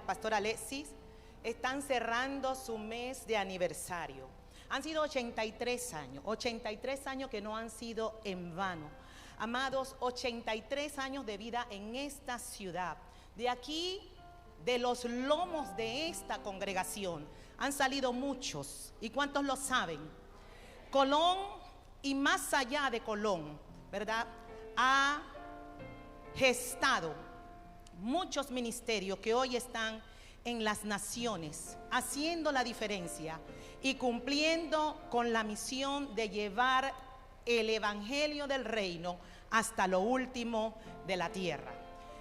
el pastor Alexis, están cerrando su mes de aniversario. Han sido 83 años que no han sido en vano. Amados, 83 años de vida en esta ciudad. De aquí, de los lomos de esta congregación, han salido muchos. ¿Y cuántos lo saben? Colón y más allá de Colón, ¿verdad? Ha gestado muchos ministerios que hoy están en las naciones, haciendo la diferencia y cumpliendo con la misión de llevar el evangelio del reino hasta lo último de la tierra.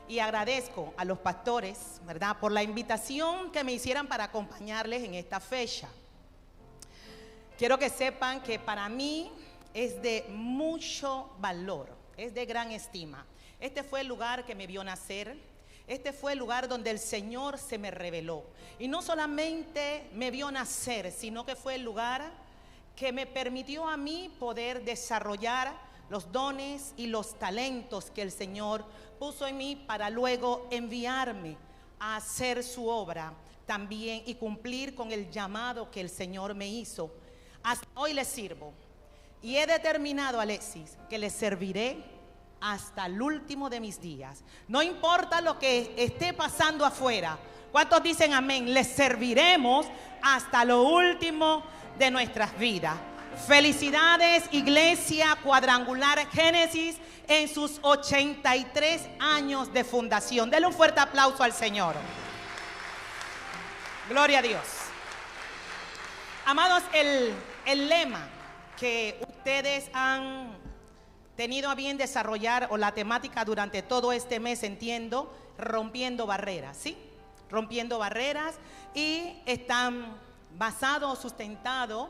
Y agradezco a los pastores, ¿verdad?, por la invitación que me hicieran para acompañarles en esta fecha. Quiero que sepan que para mí es de mucho valor, es de gran estima. Este fue el lugar que me vio nacer. Este fue el lugar donde el Señor se me reveló. Y no solamente me vio nacer, sino que fue el lugar que me permitió a mí poder desarrollar los dones y los talentos que el Señor puso en mí para luego enviarme a hacer su obra también y cumplir con el llamado que el Señor me hizo. Hasta hoy le sirvo. Y he determinado, Alexis, que le serviré hasta el último de mis días. No importa lo que esté pasando afuera. ¿Cuántos dicen amén? Les serviremos hasta lo último de nuestras vidas. Felicidades, Iglesia Cuadrangular Génesis, en sus 83 años de fundación. Denle un fuerte aplauso al Señor. Gloria a Dios. Amados, el lema que ustedes han tenido a bien desarrollar, o la temática durante todo este mes, entiendo, rompiendo barreras, ¿sí? Rompiendo barreras, y están basados, sustentados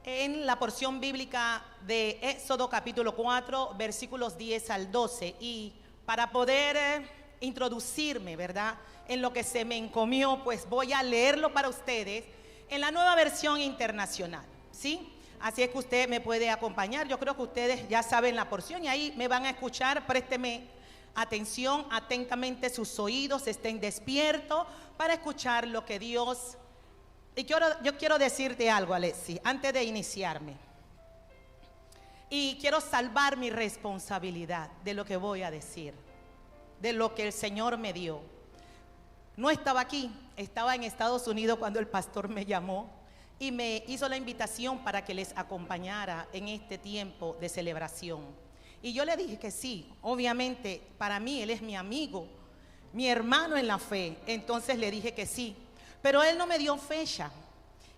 en la porción bíblica de Éxodo capítulo 4, versículos 10 al 12. Y para poder introducirme, ¿verdad?, en lo que se me encomió, pues voy a leerlo para ustedes en la Nueva Versión Internacional, ¿sí? Así es que usted me puede acompañar. Yo creo que ustedes ya saben la porción y ahí me van a escuchar. Présteme atención, atentamente sus oídos, estén despiertos para escuchar lo que Dios. Y yo quiero decirte algo, Alexis, antes de iniciarme. Y quiero salvar mi responsabilidad de lo que voy a decir, de lo que el Señor me dio. No estaba aquí, estaba en Estados Unidos cuando el pastor me llamó y me hizo la invitación para que les acompañara en este tiempo de celebración. Y yo le dije que sí. Obviamente para mí él es mi amigo, mi hermano en la fe. Entonces le dije que sí. Pero él no me dio fecha.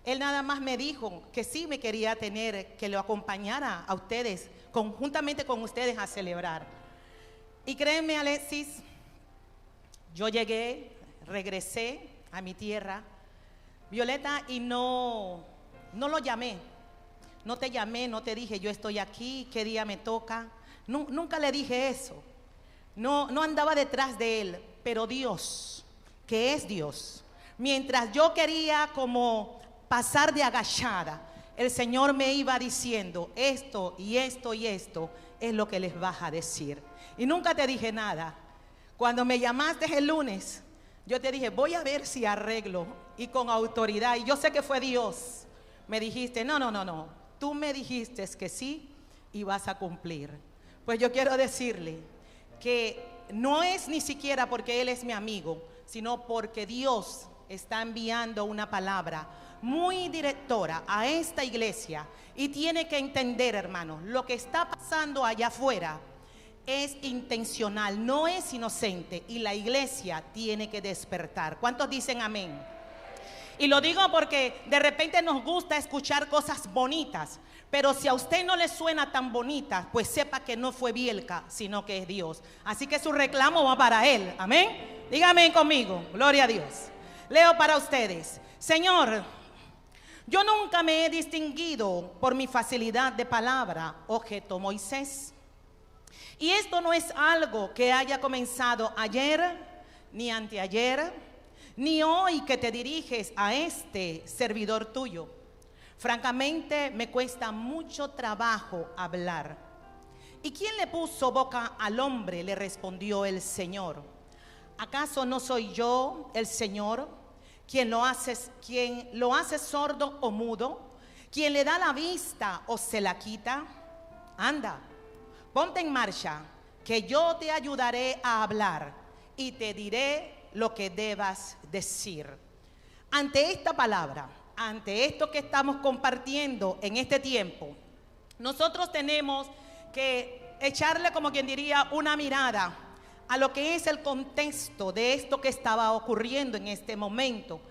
Él nada más me dijo que sí me quería tener, que lo acompañara a ustedes, conjuntamente con ustedes, a celebrar. Y créeme, Alexis, yo llegué, regresé a mi tierra, Violeta, y no lo llamé. No te llamé, no te dije yo estoy aquí, qué día me toca. Nunca le dije eso. No andaba detrás de él. Pero Dios, que es Dios, mientras yo quería como pasar de agachada, el Señor me iba diciendo esto y esto y esto es lo que les vas a decir. Y nunca te dije nada. Cuando me llamaste el lunes, yo te dije, voy a ver si arreglo, y con autoridad, y yo sé que fue Dios. Me dijiste, no, tú me dijiste que sí y vas a cumplir. Pues yo quiero decirle que no es ni siquiera porque Él es mi amigo, sino porque Dios está enviando una palabra muy directora a esta iglesia. Y tiene que entender, hermanos, lo que está pasando allá afuera es intencional, no es inocente, y la iglesia tiene que despertar. ¿Cuántos dicen amén? Y lo digo porque de repente nos gusta escuchar cosas bonitas, pero si a usted no le suena tan bonita, pues sepa que no fue Bielka, sino que es Dios. Así que su reclamo va para Él, amén. Dígame conmigo, gloria a Dios. Leo para ustedes. Señor, yo nunca me he distinguido por mi facilidad de palabra, objetó Moisés. Y esto no es algo que haya comenzado ayer, ni anteayer, ni hoy que te diriges a este servidor tuyo. Francamente, me cuesta mucho trabajo hablar. ¿Y quién le puso boca al hombre?, le respondió el Señor. ¿Acaso no soy yo el Señor quien lo hace sordo o mudo? ¿Quien le da la vista o se la quita? Anda, ponte en marcha, que yo te ayudaré a hablar y te diré lo que debas decir. Ante esta palabra, ante esto que estamos compartiendo en este tiempo, nosotros tenemos que echarle, como quien diría, una mirada a lo que es el contexto de esto que estaba ocurriendo en este momento.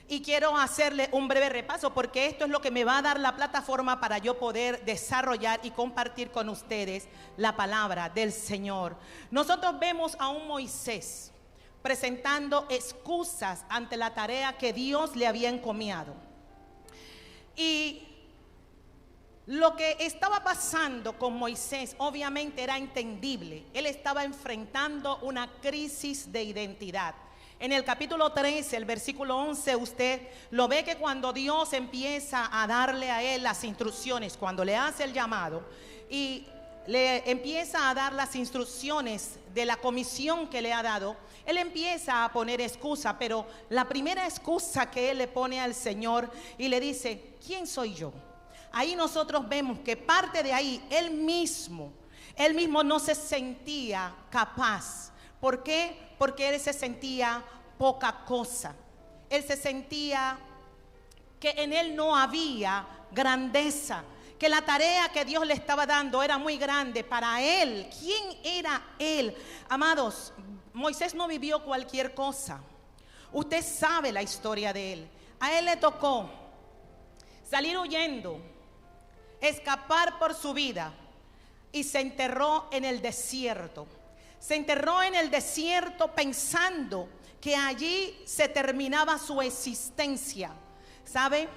Y quiero hacerle un breve repaso, porque esto es lo que me va a dar la plataforma para yo poder desarrollar y compartir con ustedes la palabra del Señor. Nosotros vemos a un Moisés presentando excusas ante la tarea que Dios le había encomiado. Y lo que estaba pasando con Moisés obviamente era entendible. Él estaba enfrentando una crisis de identidad. En el capítulo 13, el versículo 11, usted lo ve que cuando Dios empieza a darle a él las instrucciones, cuando le hace el llamado y le empieza a dar las instrucciones de la comisión que le ha dado, él empieza a poner excusa. Pero la primera excusa que él le pone al Señor y le dice: ¿quién soy yo? Ahí nosotros vemos que parte de ahí él mismo no se sentía capaz. ¿Por qué? Porque él se sentía poca cosa. Él se sentía que en él no había grandeza, que la tarea que Dios le estaba dando era muy grande para él. ¿Quién era él? Amados, Moisés no vivió cualquier cosa. Usted sabe la historia de él. A él le tocó salir huyendo, escapar por su vida, y se enterró en el desierto. Se enterró en el desierto pensando que allí se terminaba su existencia. ¿Sabe?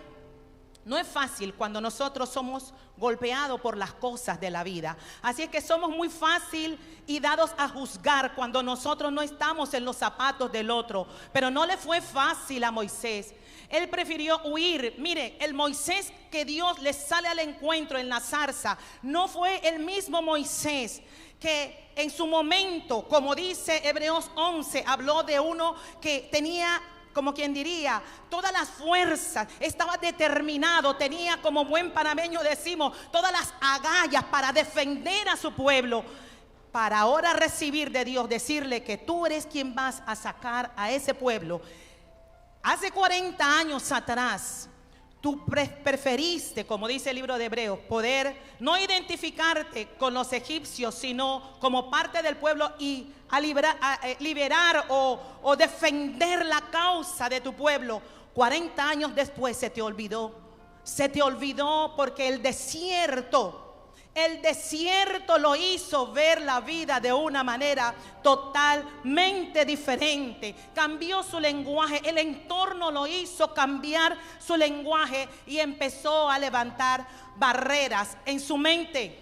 No es fácil cuando nosotros somos golpeados por las cosas de la vida. Así es que somos muy fácil y dados a juzgar cuando nosotros no estamos en los zapatos del otro. Pero no le fue fácil a Moisés. Él prefirió huir. Mire, el Moisés que Dios le sale al encuentro en la zarza no fue el mismo Moisés que en su momento, como dice Hebreos 11, habló de uno que tenía, como quien diría, todas las fuerzas, estaba determinado, tenía, como buen panameño decimos, todas las agallas para defender a su pueblo, para ahora recibir de Dios, decirle que tú eres quien vas a sacar a ese pueblo. Hace 40 años atrás, tú preferiste, como dice el libro de Hebreos, poder no identificarte con los egipcios, sino como parte del pueblo y a liberar o defender la causa de tu pueblo. 40 años después se te olvidó. Se te olvidó porque el desierto lo hizo ver la vida de una manera totalmente diferente. Cambió su lenguaje, el entorno lo hizo cambiar su lenguaje y empezó a levantar barreras en su mente.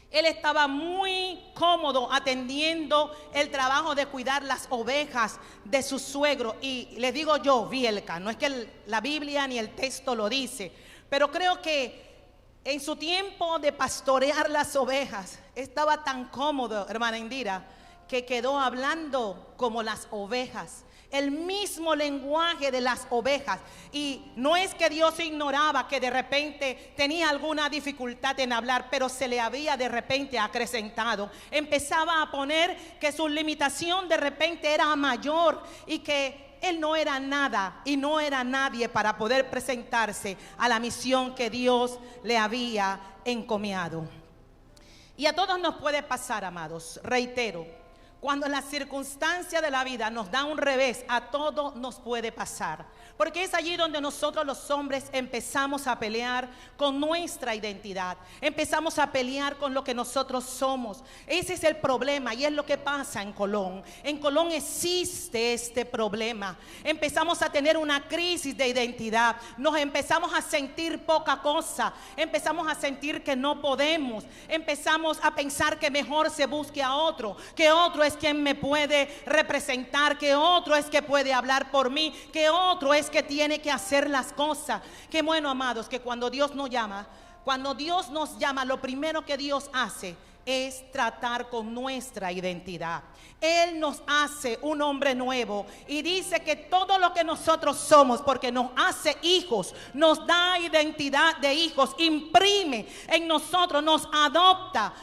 Él estaba muy cómodo atendiendo el trabajo de cuidar las ovejas de su suegro. Y les digo yo, Vielca, no es que la Biblia ni el texto lo dice, pero creo que en su tiempo de pastorear las ovejas, estaba tan cómodo, hermana Indira, que quedó hablando como las ovejas, el mismo lenguaje de las ovejas. Y no es que Dios ignoraba que de repente tenía alguna dificultad en hablar, pero se le había de repente acrecentado. Empezaba a poner que su limitación de repente era mayor y que él no era nada y no era nadie para poder presentarse a la misión que Dios le había encomiado. Y a todos nos puede pasar, amados, reitero, cuando la circunstancia de la vida nos da un revés, a todos nos puede pasar. Porque es allí donde nosotros los hombres empezamos a pelear con nuestra identidad. Empezamos a pelear con lo que nosotros somos. Ese es el problema y es lo que pasa en Colón. En Colón existe este problema. Empezamos a tener una crisis de identidad. Nos empezamos a sentir poca cosa. Empezamos a sentir que no podemos. Empezamos a pensar que mejor se busque a otro. Que otro es quien me puede representar. Que otro es que puede hablar por mí. Que otro es que tiene que hacer las cosas. Qué bueno, amados, que cuando Dios nos llama, lo primero que Dios hace es tratar con nuestra identidad. Él nos hace un hombre nuevo y dice que todo lo que nosotros somos, porque nos hace hijos, nos da identidad de hijos, imprime en nosotros, nos adopta,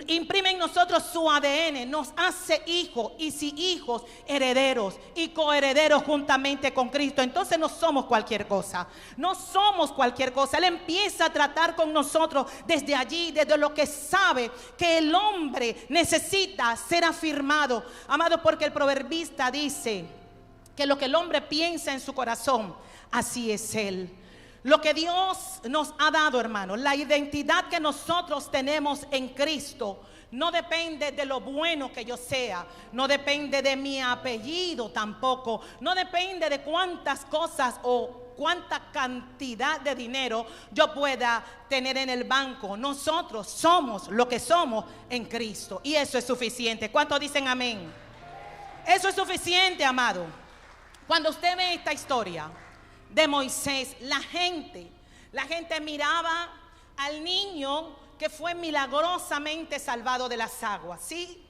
imprime en nosotros su ADN, nos hace hijos, y si hijos, herederos y coherederos juntamente con Cristo. Entonces no somos cualquier cosa, no somos cualquier cosa. Él empieza a tratar con nosotros desde allí, desde lo que sabe que el hombre necesita ser afirmado, amado, porque el proverbista dice que lo que el hombre piensa en su corazón, así es él. Lo que Dios nos ha dado, hermanos, la identidad que nosotros tenemos en Cristo, no depende de lo bueno que yo sea, no depende de mi apellido tampoco, no depende de cuántas cosas o cuánta cantidad de dinero yo pueda tener en el banco. Nosotros somos lo que somos en Cristo, y eso es suficiente. ¿Cuántos dicen amén? Eso es suficiente, amado. Cuando usted ve esta historia de Moisés, la gente miraba al niño que fue milagrosamente salvado de las aguas, ¿sí?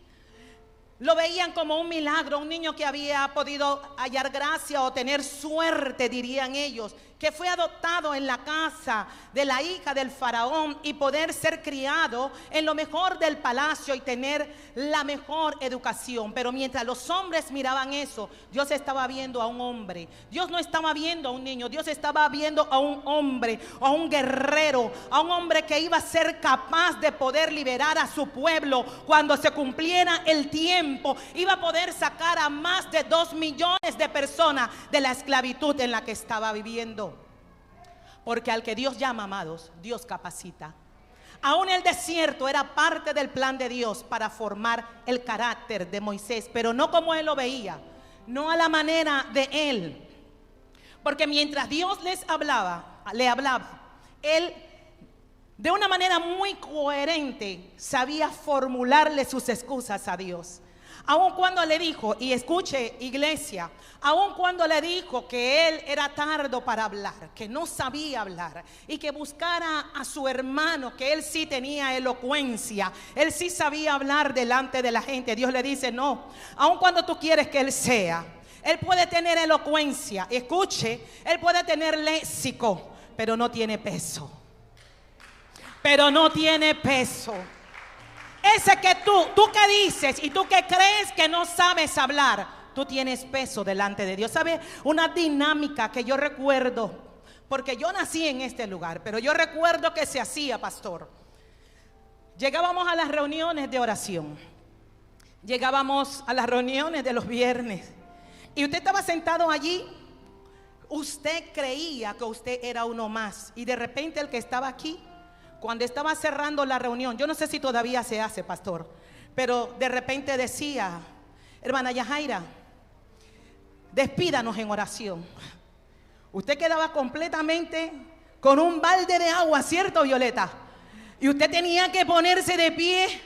Lo veían como un milagro, un niño que había podido hallar gracia o tener suerte, dirían ellos, que fue adoptado en la casa de la hija del faraón y poder ser criado en lo mejor del palacio y tener la mejor educación. Pero mientras los hombres miraban eso, Dios estaba viendo a un hombre. Dios no estaba viendo a un niño, Dios estaba viendo a un hombre, a un guerrero, a un hombre que iba a ser capaz de poder liberar a su pueblo cuando se cumpliera el tiempo. Iba a poder sacar a más de 2 millones de personas de la esclavitud en la que estaba viviendo. Porque al que Dios llama, amados, Dios capacita. Aún el desierto era parte del plan de Dios para formar el carácter de Moisés, pero no como él lo veía, no a la manera de él. Porque mientras Dios le hablaba, él de una manera muy coherente sabía formularle sus excusas a Dios. Aun cuando le dijo, y escuche, iglesia, aun cuando le dijo que él era tardo para hablar, que no sabía hablar, y que buscara a su hermano, que él sí tenía elocuencia, él sí sabía hablar delante de la gente, Dios le dice, no, aun cuando tú quieres que él sea, él puede tener elocuencia, escuche, él puede tener léxico, pero no tiene peso. Pero no tiene peso. Ese que tú que dices y tú que crees que no sabes hablar, tú tienes peso delante de Dios. ¿Sabe? Una dinámica que yo recuerdo, porque yo nací en este lugar, pero yo recuerdo que se hacía, pastor. Llegábamos a las reuniones de oración, llegábamos a las reuniones de los viernes, y usted estaba sentado allí. Usted creía que usted era uno más, y de repente el que estaba aquí, cuando estaba cerrando la reunión, yo no sé si todavía se hace, pastor, pero de repente decía, hermana Yajaira, despídanos en oración. Usted quedaba completamente con un balde de agua, ¿cierto, Violeta? Y usted tenía que ponerse de pie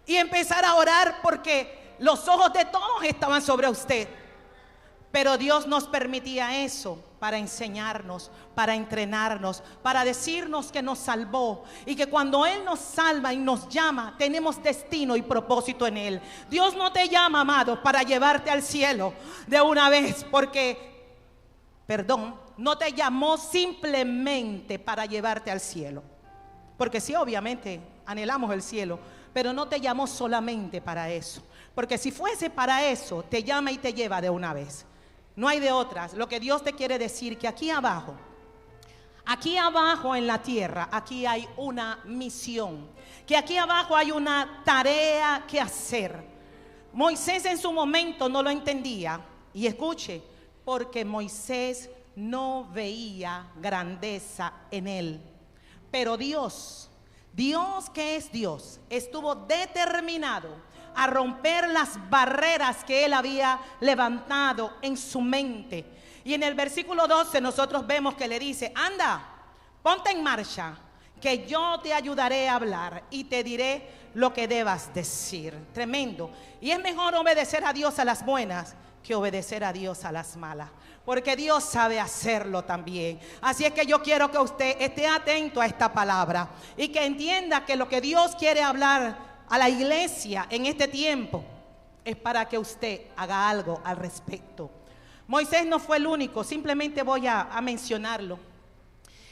y empezar a orar porque los ojos de todos estaban sobre usted. Pero Dios nos permitía eso para enseñarnos, para entrenarnos, para decirnos que nos salvó y que cuando Él nos salva y nos llama, tenemos destino y propósito en Él. Dios no te llama, amado, para llevarte al cielo de una vez, no te llamó simplemente para llevarte al cielo. Porque sí, obviamente, anhelamos el cielo, pero no te llamó solamente para eso. Porque si fuese para eso, te llama y te lleva de una vez. No hay de otras. Lo que Dios te quiere decir que aquí abajo en la tierra, aquí hay una misión, que aquí abajo hay una tarea que hacer. Moisés en su momento no lo entendía, y escuche, porque Moisés no veía grandeza en él. Pero Dios que es Dios, estuvo determinado a romper las barreras que él había levantado en su mente. Y en el versículo 12 nosotros vemos que le dice, anda, ponte en marcha, que yo te ayudaré a hablar y te diré lo que debas decir. Tremendo. Y es mejor obedecer a Dios a las buenas que obedecer a Dios a las malas, porque Dios sabe hacerlo también. Así es que yo quiero que usted esté atento a esta palabra y que entienda que lo que Dios quiere hablar a la iglesia en este tiempo es para que usted haga algo al respecto. Moisés no fue el único, simplemente voy a mencionarlo.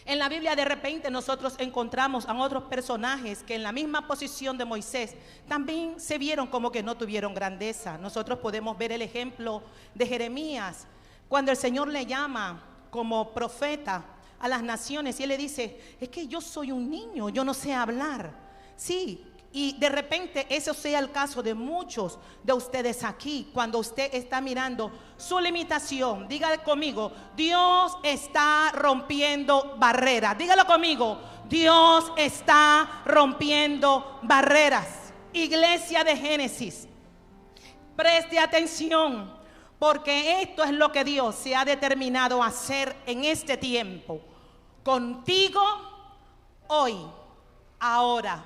En la Biblia de repente nosotros encontramos a otros personajes que en la misma posición de Moisés también se vieron como que no tuvieron grandeza. Nosotros podemos ver el ejemplo de Jeremías, cuando el Señor le llama como profeta a las naciones y él le dice: es que yo soy un niño, yo no sé hablar. Sí, y de repente ese sea el caso de muchos de ustedes aquí. Cuando usted está mirando su limitación, dígale conmigo: Dios está rompiendo barreras. Dígalo conmigo: Dios está rompiendo barreras. Iglesia de Génesis, preste atención, porque esto es lo que Dios se ha determinado a hacer en este tiempo, contigo, hoy, ahora.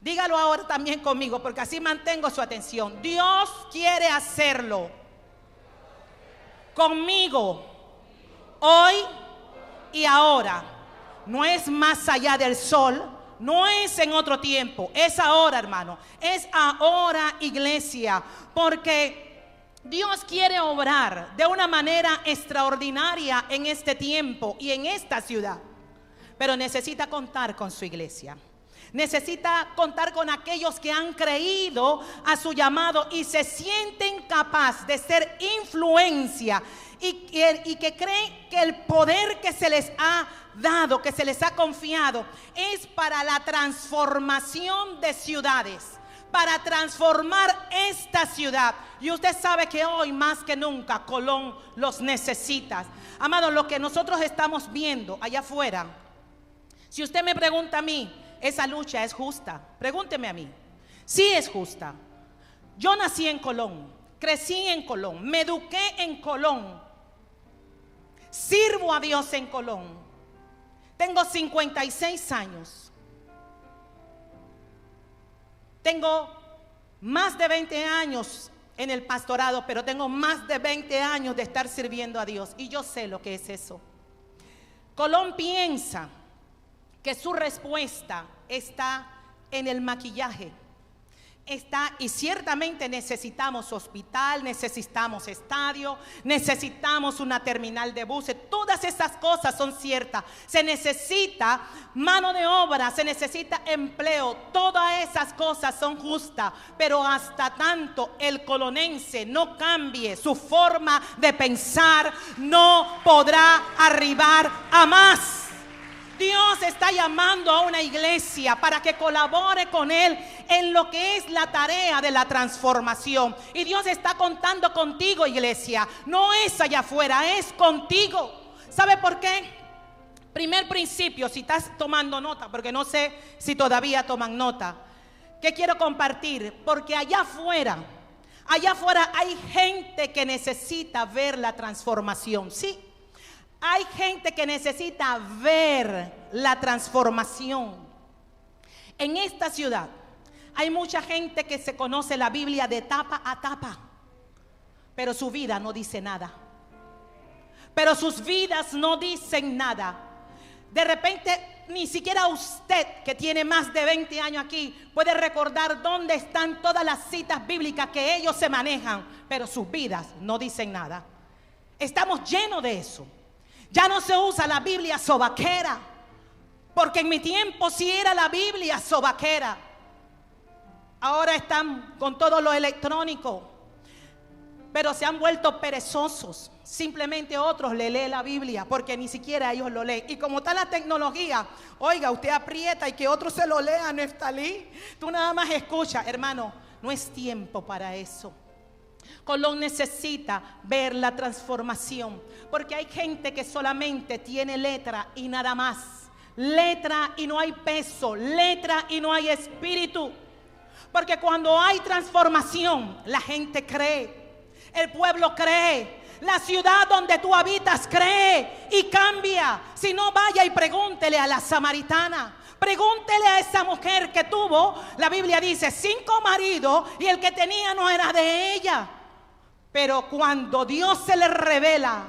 Dígalo ahora también conmigo, porque así mantengo su atención. Dios quiere hacerlo conmigo, hoy y ahora. No es más allá del sol, no es en otro tiempo, es ahora, hermano. Es ahora, iglesia, porque Dios quiere obrar de una manera extraordinaria en este tiempo y en esta ciudad. Pero necesita contar con su iglesia. Necesita contar con aquellos que han creído a su llamado y se sienten capaces de ser influencia y que creen que el poder que se les ha dado, que se les ha confiado, es para la transformación de ciudades, para transformar esta ciudad. Y usted sabe que hoy más que nunca Colón los necesita. Amados, lo que nosotros estamos viendo allá afuera, si usted me pregunta a mí, ¿esa lucha es justa? Pregúnteme a mí. Sí es justa. Yo nací en Colón, crecí en Colón, me eduqué en Colón, sirvo a Dios en Colón. Tengo 56 años. Tengo más de 20 años en el pastorado, pero tengo más de 20 años de estar sirviendo a Dios y yo sé lo que es eso. Colón piensa que su respuesta está en el maquillaje. Y ciertamente necesitamos hospital, necesitamos estadio, necesitamos una terminal de buses. Todas esas cosas son ciertas. Se necesita mano de obra, se necesita empleo. Todas esas cosas son justas. Pero hasta tanto el colonense no cambie su forma de pensar, no podrá arribar a más. Dios está llamando a una iglesia para que colabore con Él en lo que es la tarea de la transformación. Y Dios está contando contigo, iglesia. No es allá afuera, es contigo. ¿Sabe por qué? Primer principio, si estás tomando nota, porque no sé si todavía toman nota, ¿qué quiero compartir? Porque allá afuera hay gente que necesita ver la transformación. Sí. Hay gente que necesita ver la transformación. En esta ciudad hay mucha gente que se conoce la Biblia de tapa a tapa, pero su vida no dice nada. Pero sus vidas no dicen nada. De repente ni siquiera usted, que tiene más de 20 años aquí, puede recordar dónde están todas las citas bíblicas que ellos se manejan, pero sus vidas no dicen nada. Estamos llenos de eso. Ya no se usa la Biblia sobaquera, porque en mi tiempo sí era la Biblia sobaquera. Ahora están con todo lo electrónico, pero se han vuelto perezosos. Simplemente otros le leen la Biblia porque ni siquiera ellos lo leen. Y como está la tecnología, oiga, usted aprieta y que otro se lo lea, Neftalí. Tú nada más escucha, hermano, no es tiempo para eso. Colón necesita ver la transformación, porque hay gente que solamente tiene letra y nada más. Letra y no hay peso, letra y no hay espíritu. Porque cuando hay transformación, la gente cree, el pueblo cree, la ciudad donde tú habitas cree y cambia. Si no, vaya y pregúntele a la samaritana. Pregúntele a esa mujer que tuvo, la Biblia dice, 5 maridos y el que tenía no era de ella. Pero cuando Dios se le revela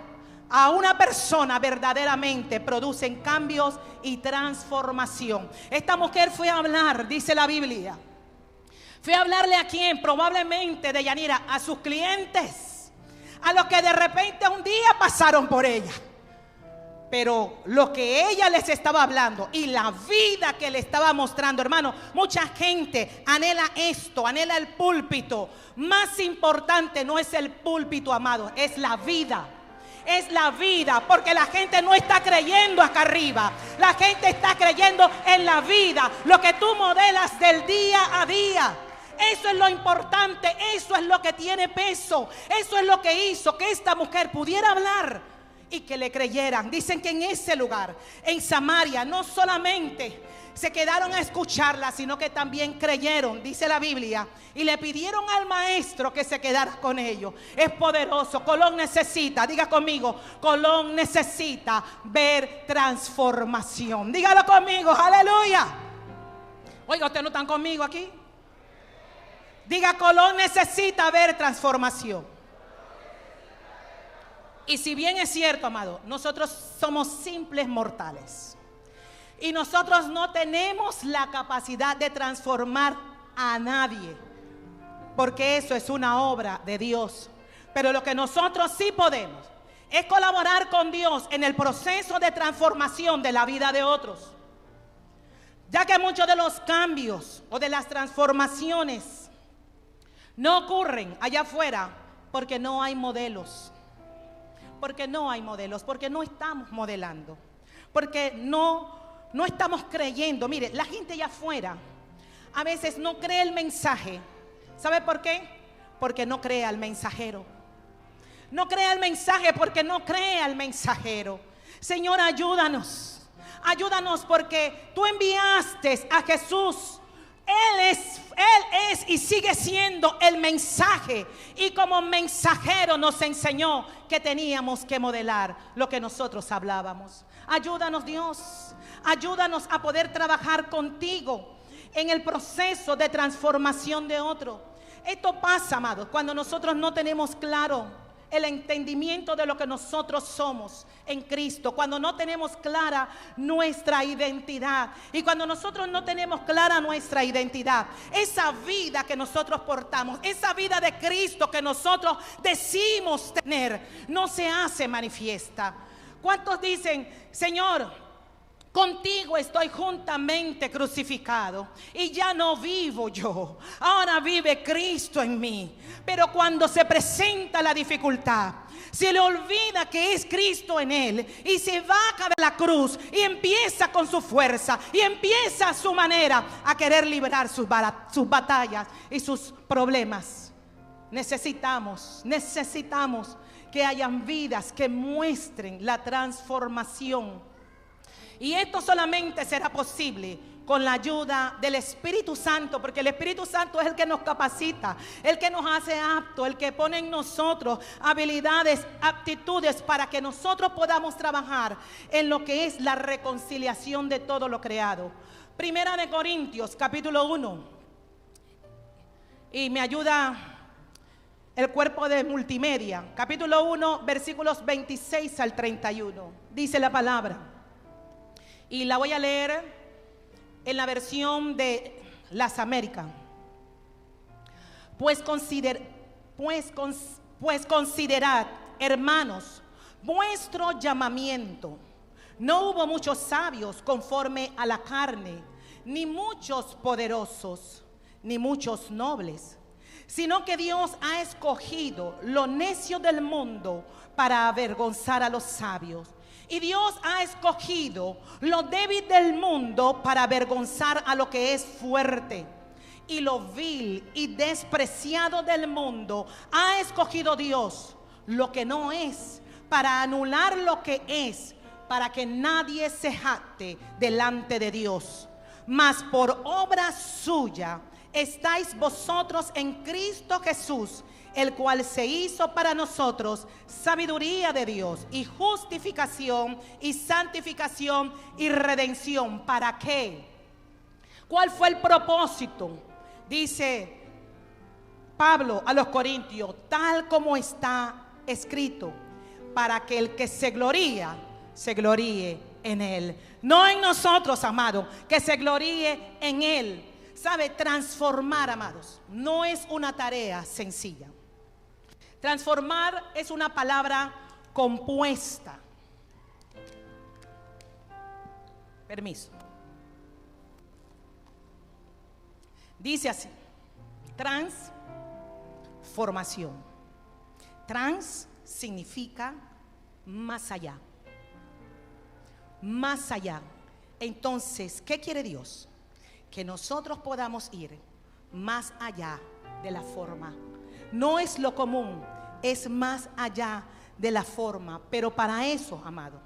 a una persona, verdaderamente producen cambios y transformación. Esta mujer fue a hablar, dice la Biblia, Fue a hablarle a quién, probablemente de Yanira, a sus clientes, a los que de repente un día pasaron por ella. Pero lo que ella les estaba hablando y la vida que le estaba mostrando, hermano, mucha gente anhela esto, anhela el púlpito. Más importante no es el púlpito, amado, es la vida. Es la vida, porque la gente no está creyendo acá arriba. La gente está creyendo en la vida, lo que tú modelas del día a día. Eso es lo importante, eso es lo que tiene peso. Eso es lo que hizo que esta mujer pudiera hablar y que le creyeran. Dicen que en ese lugar, en Samaria, no solamente se quedaron a escucharla, sino que también creyeron, dice la Biblia, y le pidieron al maestro que se quedara con ellos. Es poderoso. Colón necesita, diga conmigo, Colón necesita ver transformación. Dígalo conmigo, aleluya. Oiga, ¿ustedes no están conmigo aquí? Diga, Colón necesita ver transformación. Y si bien es cierto, amado, nosotros somos simples mortales y nosotros no tenemos la capacidad de transformar a nadie, porque eso es una obra de Dios. Pero lo que nosotros sí podemos es colaborar con Dios en el proceso de transformación de la vida de otros, ya que muchos de los cambios o de las transformaciones no ocurren allá afuera porque no hay modelos. Porque no hay modelos, porque no estamos modelando, porque no estamos creyendo. Mire, la gente allá afuera a veces no cree el mensaje. ¿Sabe por qué? Porque no cree al mensajero. No cree al mensaje porque no cree al mensajero. Señor, ayúdanos. Ayúdanos porque tú enviaste a Jesús. Él es y sigue siendo el mensaje, y como mensajero nos enseñó que teníamos que modelar lo que nosotros hablábamos. Ayúdanos, Dios, ayúdanos a poder trabajar contigo en el proceso de transformación de otro. Esto pasa, amados, cuando nosotros no tenemos claro el entendimiento de lo que nosotros somos en Cristo, cuando no tenemos clara nuestra identidad. Y cuando nosotros no tenemos clara nuestra identidad, esa vida que nosotros portamos, esa vida de Cristo que nosotros decimos tener, no se hace manifiesta. ¿Cuántos dicen, Señor, contigo estoy juntamente crucificado y ya no vivo yo, ahora vive Cristo en mí? Pero cuando se presenta la dificultad, se le olvida que es Cristo en él y se baja de la cruz y empieza con su fuerza y empieza a su manera a querer liberar sus batallas y sus problemas. Necesitamos que hayan vidas que muestren la transformación. Y esto solamente será posible con la ayuda del Espíritu Santo, porque el Espíritu Santo es el que nos capacita, el que nos hace aptos, el que pone en nosotros habilidades, aptitudes para que nosotros podamos trabajar en lo que es la reconciliación de todo lo creado. Primera de Corintios, capítulo 1. Y me ayuda el cuerpo de multimedia. Capítulo 1, versículos 26 al 31. Dice la palabra. Y la voy a leer en la versión de las Américas. Pues considerad, hermanos, vuestro llamamiento. No hubo muchos sabios conforme a la carne, ni muchos poderosos, ni muchos nobles, sino que Dios ha escogido lo necio del mundo para avergonzar a los sabios. Y Dios ha escogido lo débil del mundo para avergonzar a lo que es fuerte. Y lo vil y despreciado del mundo ha escogido Dios, lo que no es, para anular lo que es, para que nadie se jacte delante de Dios. Mas por obra suya estáis vosotros en Cristo Jesús, el cual se hizo para nosotros sabiduría de Dios y justificación y santificación y redención. ¿Para qué? ¿Cuál fue el propósito? Dice Pablo a los Corintios, tal como está escrito, para que el que se gloría, se gloríe en él. No en nosotros, amado, que se gloríe en él. Sabe, transformar, amados, no es una tarea sencilla. Transformar es una palabra compuesta. Permiso. Dice así: transformación. Trans significa más allá. Más allá. Entonces, ¿qué quiere Dios? Que nosotros podamos ir más allá de la forma. No es lo común, es más allá de la forma. Pero para eso, amado,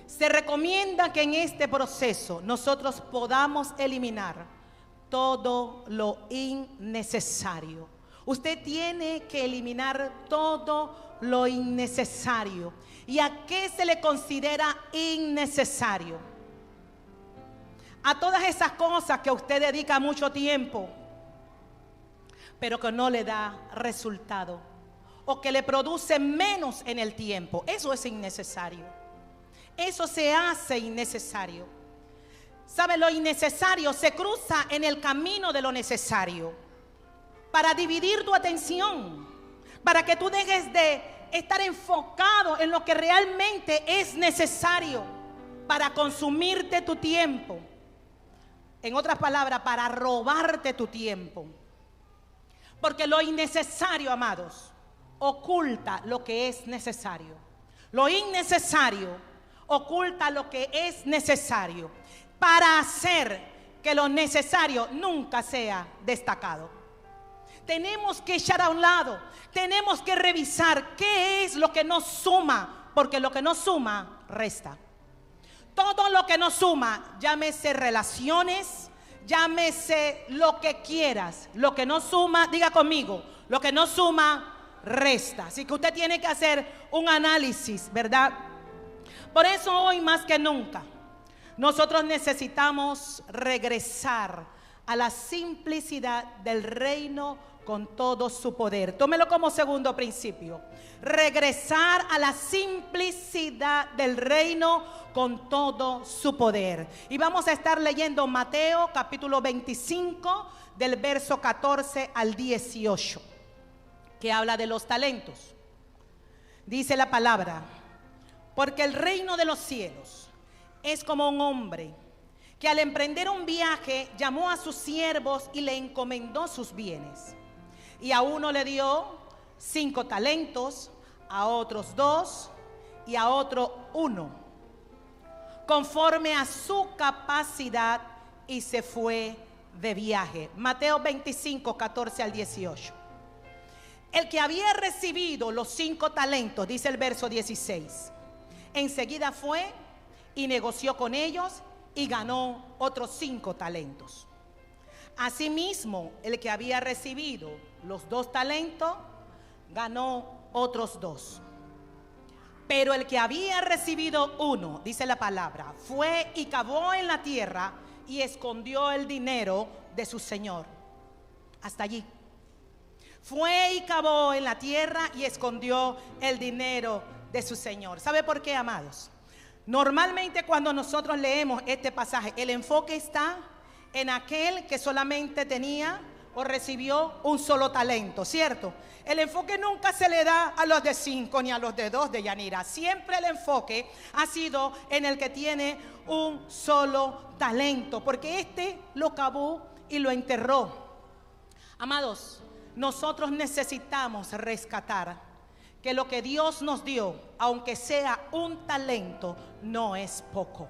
se recomienda que en este proceso nosotros podamos eliminar todo lo innecesario. Usted tiene que eliminar todo lo innecesario. ¿Y a qué se le considera innecesario? A todas esas cosas que usted dedica mucho tiempo, pero que no le da resultado, o que le produce menos en el tiempo. Eso es innecesario. Eso se hace innecesario. ¿Sabe? Lo innecesario se cruza en el camino de lo necesario para dividir tu atención, para que tú dejes de estar enfocado en lo que realmente es necesario para consumirte tu tiempo. En otras palabras, para robarte tu tiempo. Porque lo innecesario, amados, oculta lo que es necesario. Lo innecesario oculta lo que es necesario, para hacer que lo necesario nunca sea destacado. Tenemos que echar a un lado, tenemos que revisar qué es lo que nos suma, porque lo que nos suma resta. Todo lo que nos suma, llámese relaciones, llámese lo que quieras, lo que no suma, diga conmigo, lo que no suma resta. Así que usted tiene que hacer un análisis, ¿verdad? Por eso hoy más que nunca nosotros necesitamos regresar a la simplicidad del reino con todo su poder. Tómelo como segundo principio. Regresar a la simplicidad del reino con todo su poder. Y vamos a estar leyendo Mateo capítulo 25 del verso 14 al 18, que habla de los talentos. Dice la palabra: porque el reino de los cielos es como un hombre que al emprender un viaje llamó a sus siervos y le encomendó sus bienes. Y a uno le dio 5 talentos, a otros 2 y a otro 1, conforme a su capacidad, y se fue de viaje. Mateo 25, 14 al 18. El que había recibido los 5 talentos, dice el verso 16, enseguida fue y negoció con ellos y ganó otros 5 talentos. Asimismo, el que había recibido los 2 talentos ganó otros 2. Pero el que había recibido 1, dice la palabra, fue y cavó en la tierra y escondió el dinero de su señor. Hasta allí. Fue y cavó en la tierra y escondió el dinero de su señor. ¿Sabe por qué, amados? Normalmente cuando nosotros leemos este pasaje, el enfoque está en aquel que solamente tenía o recibió un solo talento, ¿cierto? El enfoque nunca se le da a los de 5 ni a los de 2 de Yanira. Siempre el enfoque ha sido en el que tiene un solo talento, porque este lo cavó y lo enterró. Amados, nosotros necesitamos rescatar que lo que Dios nos dio, aunque sea un talento, no es poco.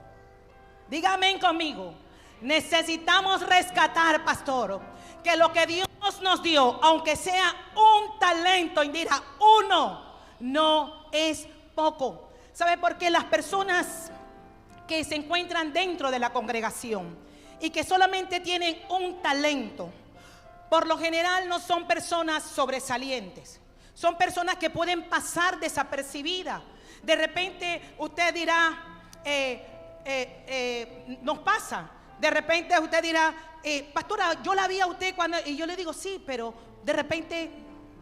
Dígame conmigo. Necesitamos rescatar, pastor, que lo que Dios nos dio, aunque sea un talento, Indira, 1, no es poco. ¿Sabe por qué? Las personas que se encuentran dentro de la congregación y que solamente tienen un talento, por lo general no son personas sobresalientes. Son personas que pueden pasar desapercibidas. De repente usted dirá, nos pasa. De repente usted dirá, pastora, yo la vi a usted cuando... Y yo le digo, sí, pero de repente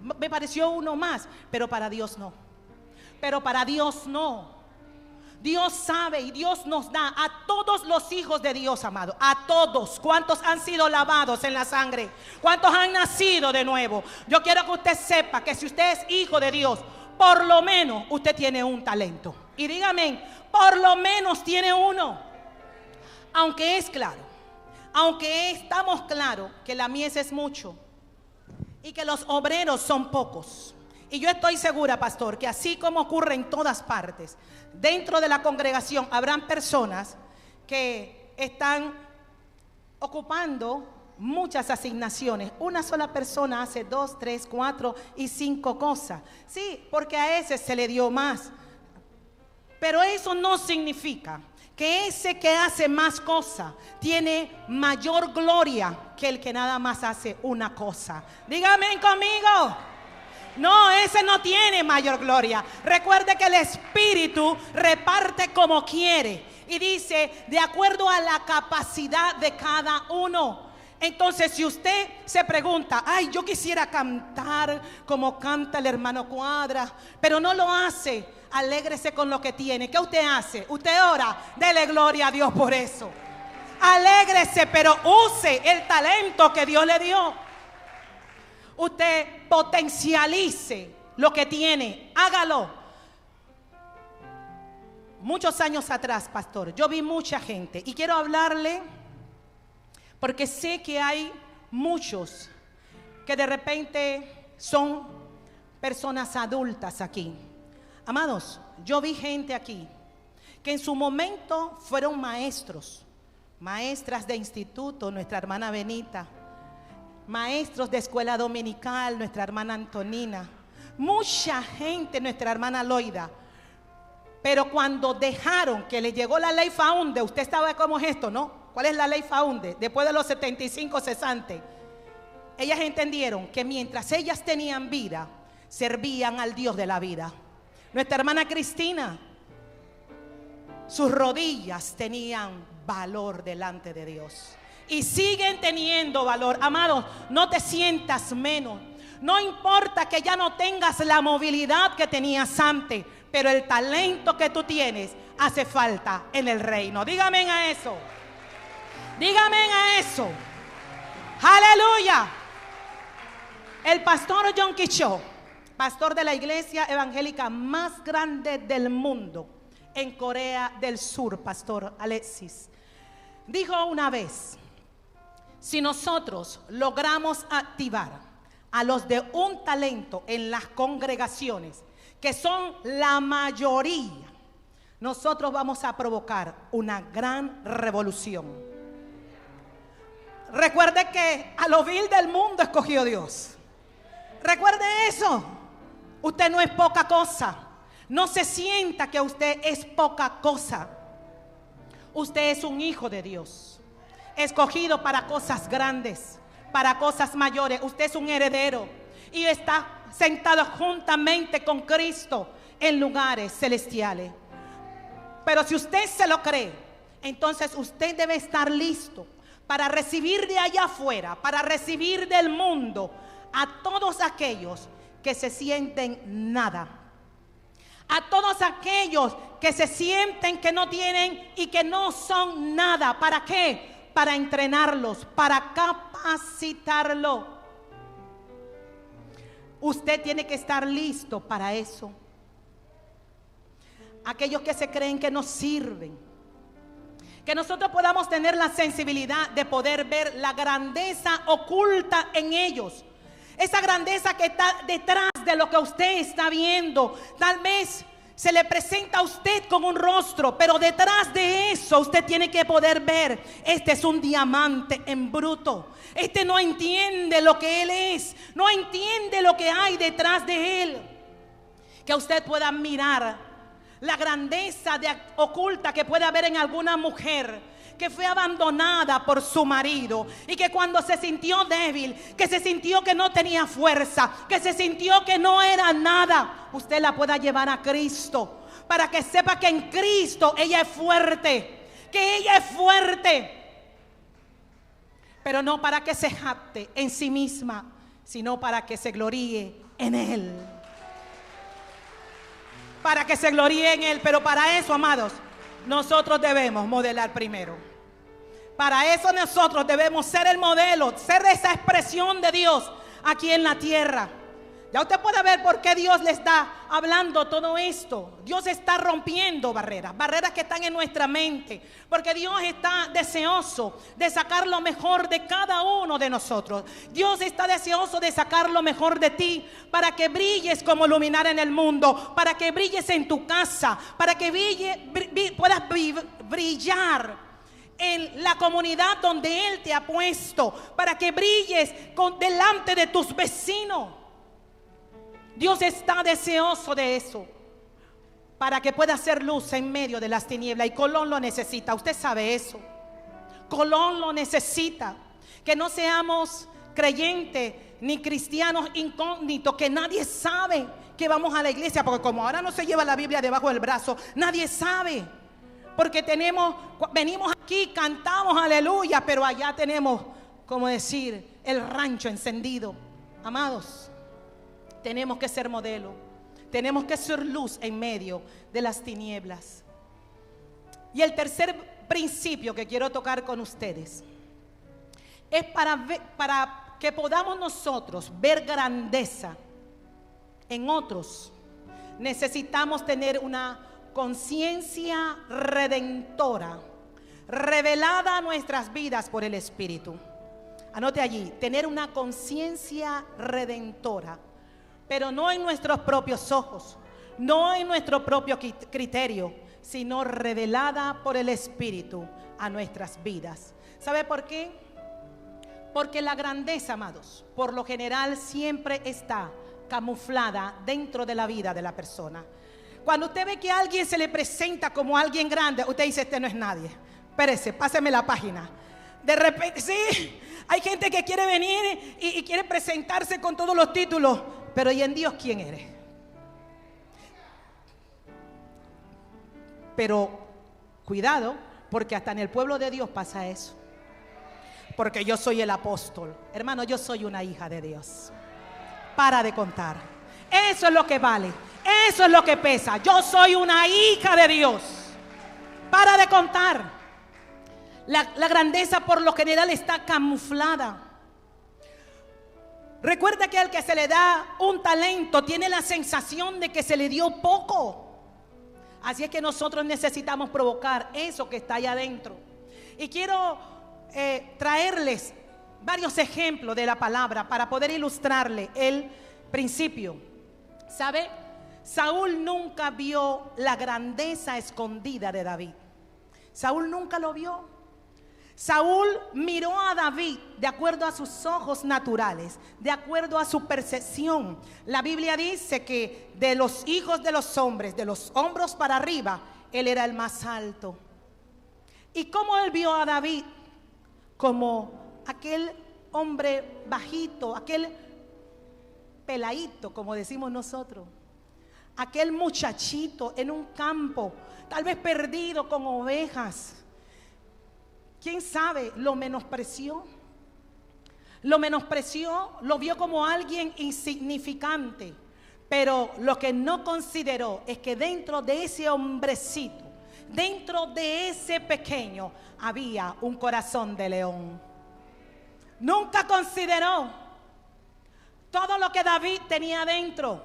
me pareció uno más. Pero para Dios no. Pero para Dios no. Dios sabe y Dios nos da a todos los hijos de Dios, amado. A todos. ¿Cuántos han sido lavados en la sangre? ¿Cuántos han nacido de nuevo? Yo quiero que usted sepa que si usted es hijo de Dios, por lo menos usted tiene un talento. Y dígame, por lo menos tiene uno. Aunque es claro, aunque estamos claros que la mies es mucho y que los obreros son pocos. Y yo estoy segura, pastor, que así como ocurre en todas partes, dentro de la congregación habrán personas que están ocupando muchas asignaciones. Una sola persona hace 2, 3, 4 y 5 cosas. Sí, porque a ese se le dio más. Pero eso no significa que ese que hace más cosas tiene mayor gloria que el que nada más hace una cosa. Dígame conmigo. No, ese no tiene mayor gloria. Recuerde que el Espíritu reparte como quiere. Y dice, de acuerdo a la capacidad de cada uno. Entonces, si usted se pregunta, ay, yo quisiera cantar como canta el hermano Cuadra, pero no lo hace, alégrese con lo que tiene. ¿Qué usted hace? Usted ora, dele gloria a Dios por eso. Alégrese, pero use el talento que Dios le dio. Usted potencialice lo que tiene, hágalo. Muchos años atrás, pastor, yo vi mucha gente y quiero hablarle porque sé que hay muchos que de repente son personas adultas aquí. Amados, yo vi gente aquí que en su momento fueron maestros, maestras de instituto, nuestra hermana Benita, maestros de escuela dominical, nuestra hermana Antonina, mucha gente, nuestra hermana Loida. Pero cuando dejaron que les llegó la ley Faunde, usted sabe cómo es esto, ¿no? ¿Cuál es la ley Faunde? Después de los 75 cesantes, ellas entendieron que mientras ellas tenían vida, servían al Dios de la vida. Nuestra hermana Cristina, sus rodillas tenían valor delante de Dios. Y siguen teniendo valor. Amados, no te sientas menos. No importa que ya no tengas la movilidad que tenías antes, pero el talento que tú tienes hace falta en el reino. Dígame a eso. Dígame a eso. Aleluya. El pastor John Quichó, pastor de la iglesia evangélica más grande del mundo en Corea del Sur, pastor Alexis, dijo una vez: si nosotros logramos activar a los de un talento en las congregaciones, que son la mayoría, nosotros vamos a provocar una gran revolución. Recuerde que a lo vil del mundo escogió Dios. Recuerde eso. Usted no es poca cosa. No se sienta que usted es poca cosa. Usted es un hijo de Dios, escogido para cosas grandes, para cosas mayores. Usted es un heredero y está sentado juntamente con Cristo en lugares celestiales. Pero si usted se lo cree, entonces usted debe estar listo para recibir de allá afuera, para recibir del mundo a todos aquellos que se sienten nada, a todos aquellos que se sienten que no tienen y que no son nada. ¿Para qué? Para entrenarlos, para capacitarlo. Usted tiene que estar listo para eso. Aquellos que se creen que no sirven, que nosotros podamos tener la sensibilidad de poder ver la grandeza oculta en ellos. Esa grandeza que está detrás de lo que usted está viendo. Tal vez se le presenta a usted con un rostro, pero detrás de eso usted tiene que poder ver: este es un diamante en bruto. Este no entiende lo que él es, no entiende lo que hay detrás de él. Que usted pueda mirar la grandeza oculta que puede haber en alguna mujer que fue abandonada por su marido y que cuando se sintió débil, que se sintió que no tenía fuerza, que se sintió que no era nada, usted la pueda llevar a Cristo para que sepa que en Cristo ella es fuerte, que ella es fuerte, pero no para que se jacte en sí misma, sino para que se gloríe en Él. para que se gloríe en Él. Pero para eso, amados, nosotros debemos modelar primero. Para eso nosotros debemos ser el modelo, ser esa expresión de Dios aquí en la tierra. Ya usted puede ver por qué Dios le está hablando todo esto. Dios está rompiendo barreras, barreras que están en nuestra mente, porque Dios está deseoso de sacar lo mejor de cada uno de nosotros. Dios está deseoso de sacar lo mejor de ti, para que brilles como luminar en el mundo, para que brilles en tu casa, para que puedas brillar en la comunidad donde Él te ha puesto, para que brilles delante de tus vecinos. Dios está deseoso de eso, para que pueda hacer luz en medio de las tinieblas. Y Colón lo necesita, usted sabe eso. Colón lo necesita. Que no seamos creyentes ni cristianos incógnitos, que nadie sabe que vamos a la iglesia, porque como ahora no se lleva la Biblia debajo del brazo, nadie sabe. Porque venimos aquí, cantamos aleluya, pero allá tenemos, como decir, el rancho encendido. Amados, tenemos que ser modelo, tenemos que ser luz en medio de las tinieblas. Y el tercer principio que quiero tocar con ustedes es para que podamos nosotros ver grandeza en otros. Necesitamos tener una conciencia redentora revelada a nuestras vidas por el Espíritu. Anote allí, tener una conciencia redentora, pero no en nuestros propios ojos, no en nuestro propio criterio, sino revelada por el Espíritu a nuestras vidas. ¿Sabe por qué? Porque la grandeza, amados, por lo general siempre está camuflada dentro de la vida de la persona. Cuando usted ve que a alguien se le presenta como alguien grande, usted dice: este no es nadie. Espérese, páseme la página. De repente, sí, hay gente que quiere venir y quiere presentarse con todos los títulos, pero ¿y en Dios quién eres? Pero cuidado, porque hasta en el pueblo de Dios pasa eso. Porque yo soy el apóstol. Hermano, yo soy una hija de Dios. Para de contar. Eso es lo que vale. Eso es lo que pesa. Yo soy una hija de Dios. Para de contar. La grandeza por lo general está camuflada. Recuerda que al que se le da un talento tiene la sensación de que se le dio poco. Así es que nosotros necesitamos provocar eso que está allá adentro. Y quiero traerles varios ejemplos de la palabra para poder ilustrarle el principio. ¿Sabe? Saúl nunca vio la grandeza escondida de David. Saúl nunca lo vio. Saúl miró a David de acuerdo a sus ojos naturales, de acuerdo a su percepción. La Biblia dice que de los hijos de los hombres, de los hombros para arriba, él era el más alto. ¿Y cómo él vio a David? Como aquel hombre bajito, aquel peladito, como decimos nosotros, aquel muchachito en un campo, tal vez perdido con ovejas. ¿Quién sabe? Lo menospreció. Lo menospreció, lo vio como alguien insignificante. Pero lo que no consideró es que dentro de ese hombrecito, dentro de ese pequeño, había un corazón de león. Nunca consideró todo lo que David tenía dentro.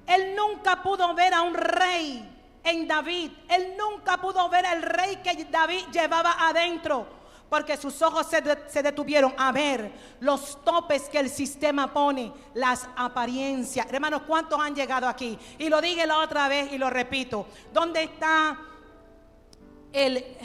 Él nunca pudo ver a un rey en David. Él nunca pudo ver al rey que David llevaba adentro, porque sus ojos se detuvieron a ver los topes que el sistema pone, las apariencias. Hermanos, ¿cuántos han llegado aquí? Y lo dije la otra vez y lo repito. ¿Dónde está el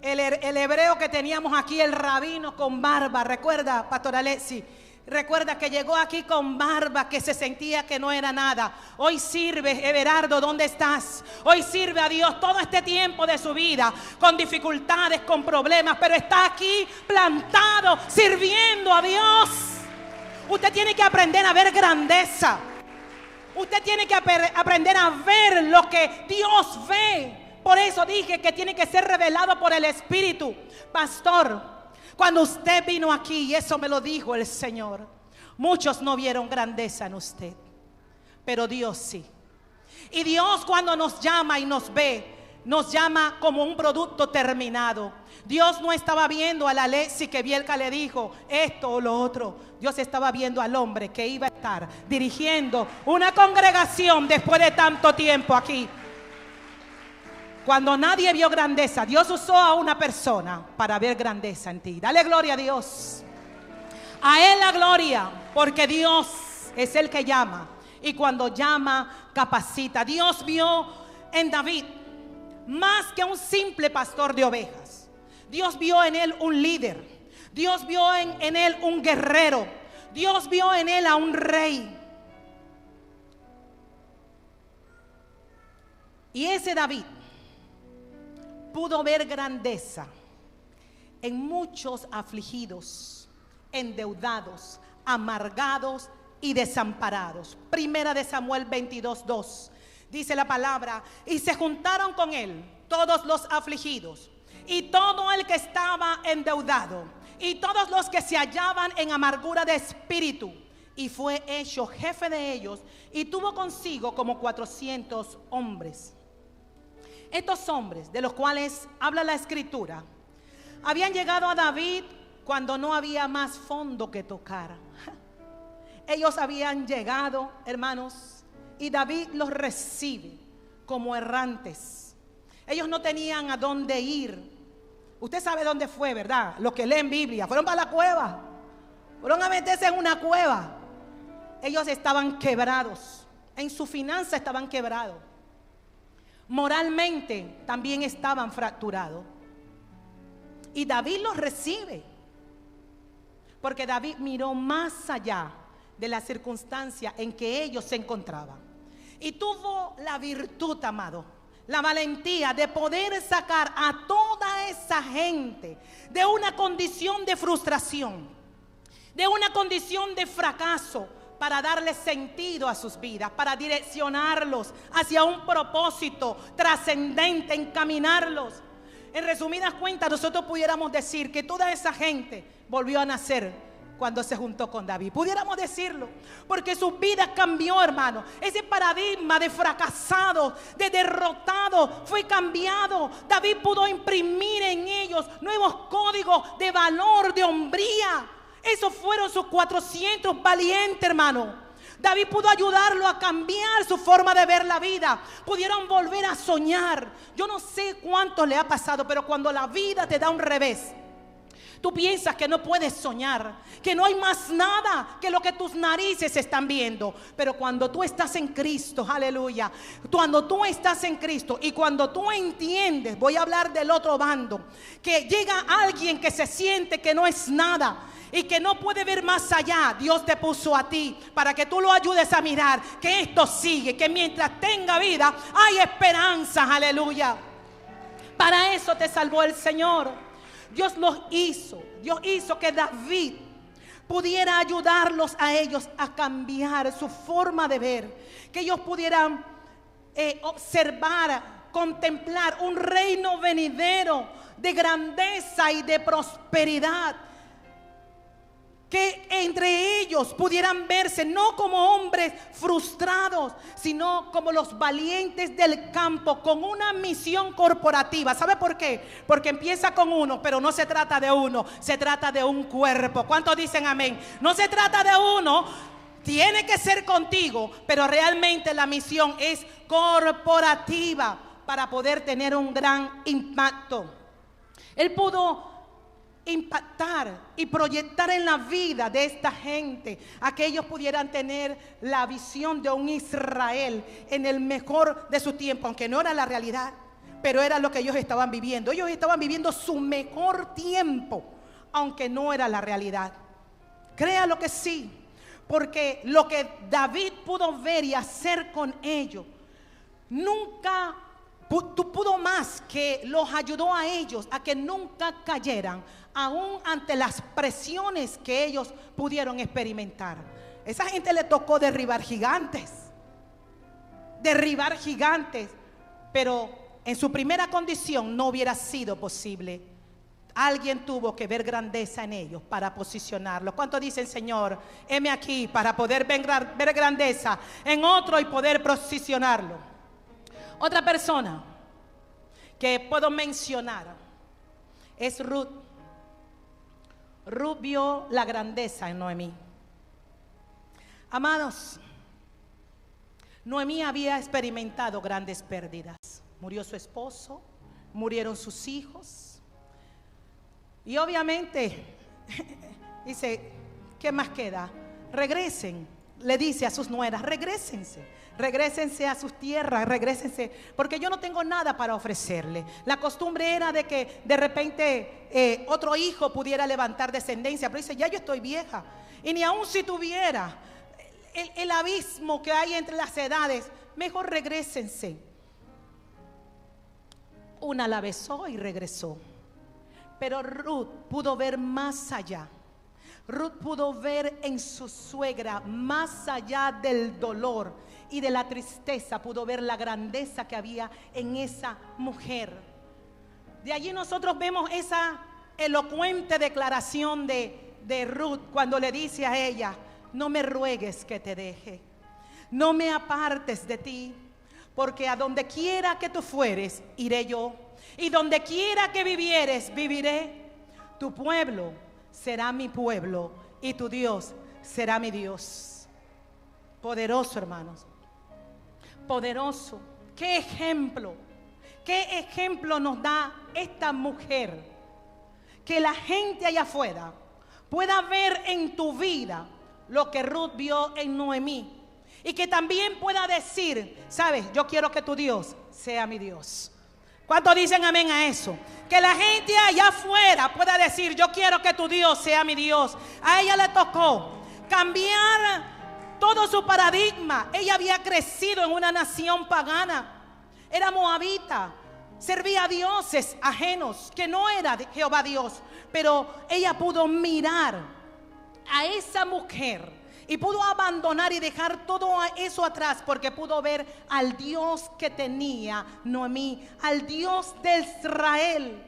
hebreo que teníamos aquí, el rabino con barba? ¿Recuerda, Pastor Alexi? Recuerda que llegó aquí con barba, que se sentía que no era nada. Hoy sirve, Everardo, ¿dónde estás? Hoy sirve a Dios todo este tiempo de su vida, con dificultades, con problemas, pero está aquí plantado, sirviendo a Dios. Usted tiene que aprender a ver grandeza. Usted tiene que aprender a ver lo que Dios ve. Por eso dije que tiene que ser revelado por el Espíritu. Pastor, cuando usted vino aquí, y eso me lo dijo el Señor, muchos no vieron grandeza en usted, pero Dios sí. Y Dios, cuando nos llama y nos ve, nos llama como un producto terminado. Dios no estaba viendo a la Alexis que Bielka le dijo esto o lo otro. Dios estaba viendo al hombre que iba a estar dirigiendo una congregación después de tanto tiempo aquí. Cuando nadie vio grandeza, Dios usó a una persona para ver grandeza en ti. Dale gloria a Dios. A Él la gloria, porque Dios es el que llama. Y cuando llama, capacita. Dios vio en David más que un simple pastor de ovejas. Dios vio en él un líder. Dios vio en él un guerrero. Dios vio en él a un rey. Y ese David pudo ver grandeza en muchos afligidos, endeudados, amargados y desamparados. Primera de Samuel 22:2 dice la palabra: y se juntaron con él todos los afligidos y todo el que estaba endeudado y todos los que se hallaban en amargura de espíritu, y fue hecho jefe de ellos, y tuvo consigo como 400 hombres. Estos hombres de los cuales habla la escritura habían llegado a David cuando no había más fondo que tocar. Ellos habían llegado, hermanos, y David los recibe como errantes. Ellos no tenían a dónde ir. Usted sabe dónde fue, ¿verdad? Los que leen Biblia fueron para la cueva, fueron a meterse en una cueva. Ellos estaban quebrados, en su finanza estaban quebrados, moralmente también estaban fracturados. Y David los recibe, porque David miró más allá de la circunstancia en que ellos se encontraban, y tuvo la virtud, amado, la valentía de poder sacar a toda esa gente de una condición de frustración, de una condición de fracaso, para darle sentido a sus vidas, para direccionarlos hacia un propósito trascendente, encaminarlos. En resumidas cuentas, nosotros pudiéramos decir que toda esa gente volvió a nacer cuando se juntó con David. Pudiéramos decirlo, porque su vida cambió, hermano. Ese paradigma de fracasado, de derrotado, fue cambiado. David pudo imprimir en ellos nuevos códigos de valor, de hombría. Esos fueron sus 400 valientes, hermano. David pudo ayudarlo a cambiar su forma de ver la vida. Pudieron volver a soñar. Yo no sé cuánto le ha pasado, pero cuando la vida te da un revés, tú piensas que no puedes soñar, que no hay más nada que lo que tus narices están viendo. Pero cuando tú estás en Cristo, aleluya, cuando tú estás en Cristo y cuando tú entiendes, voy a hablar del otro bando, que llega alguien que se siente que no es nada y que no puede ver más allá. Dios te puso a ti para que tú lo ayudes a mirar que esto sigue, que mientras tenga vida hay esperanza, aleluya. Para eso te salvó el Señor. Dios hizo que David pudiera ayudarlos a ellos a cambiar su forma de ver, que ellos pudieran observar, contemplar un reino venidero de grandeza y de prosperidad, que entre ellos pudieran verse no como hombres frustrados, sino como los valientes del campo, con una misión corporativa. ¿Sabe por qué? Porque empieza con uno, pero no se trata de uno, se trata de un cuerpo. ¿Cuántos dicen amén? No se trata de uno, tiene que ser contigo, pero realmente la misión es corporativa para poder tener un gran impacto. Él pudo impactar y proyectar en la vida de esta gente, a que ellos pudieran tener la visión de un Israel en el mejor de su tiempo, aunque no era la realidad, pero era lo que ellos estaban viviendo. Ellos estaban viviendo su mejor tiempo, aunque no era la realidad. Créalo que sí, porque lo que David pudo ver y hacer con ellos nunca pudo más, que los ayudó a ellos a que nunca cayeran, aún ante las presiones que ellos pudieron experimentar. Esa gente le tocó derribar gigantes, pero en su primera condición no hubiera sido posible Alguien tuvo que ver grandeza en ellos para posicionarlo. ¿Cuántos dicen, Señor, heme aquí para poder ver grandeza en otro y poder posicionarlo? Otra persona que puedo mencionar es Ruth. Ruth vio la grandeza en Noemí. Amados, Noemí había experimentado grandes pérdidas. Murió su esposo, murieron sus hijos. Y obviamente dice, ¿qué más queda? Regresen, le dice a sus nueras, regrésense a sus tierras, regrésense, porque yo no tengo nada para ofrecerle. La costumbre era de que de repente otro hijo pudiera levantar descendencia, pero dice, ya yo estoy vieja, y ni aun si tuviera el abismo que hay entre las edades, mejor regrésense. Una la besó y regresó. Pero Ruth pudo ver más allá. Ruth pudo ver en su suegra más allá del dolor y de la tristeza. Pudo ver la grandeza que había en esa mujer. De allí nosotros vemos esa elocuente declaración de Ruth cuando le dice a ella, no me ruegues que te deje, no me apartes de ti, porque a donde quiera que tú fueres, iré yo. Y donde quiera que vivieres, viviré. Tu pueblo será mi pueblo y tu Dios será mi Dios. Poderoso, hermanos. Poderoso. Qué ejemplo nos da esta mujer. Que la gente allá afuera pueda ver en tu vida lo que Ruth vio en Noemí. Y que también pueda decir, sabes, yo quiero que tu Dios sea mi Dios. ¿Cuántos dicen amén a eso? Que la gente allá afuera pueda decir, yo quiero que tu Dios sea mi Dios. A ella le tocó cambiar todo su paradigma. Ella había crecido en una nación pagana. Era moabita. Servía a dioses ajenos, que no era de Jehová Dios. Pero ella pudo mirar a esa mujer y pudo abandonar y dejar todo eso atrás, porque pudo ver al Dios que tenía Noemí, al Dios de Israel.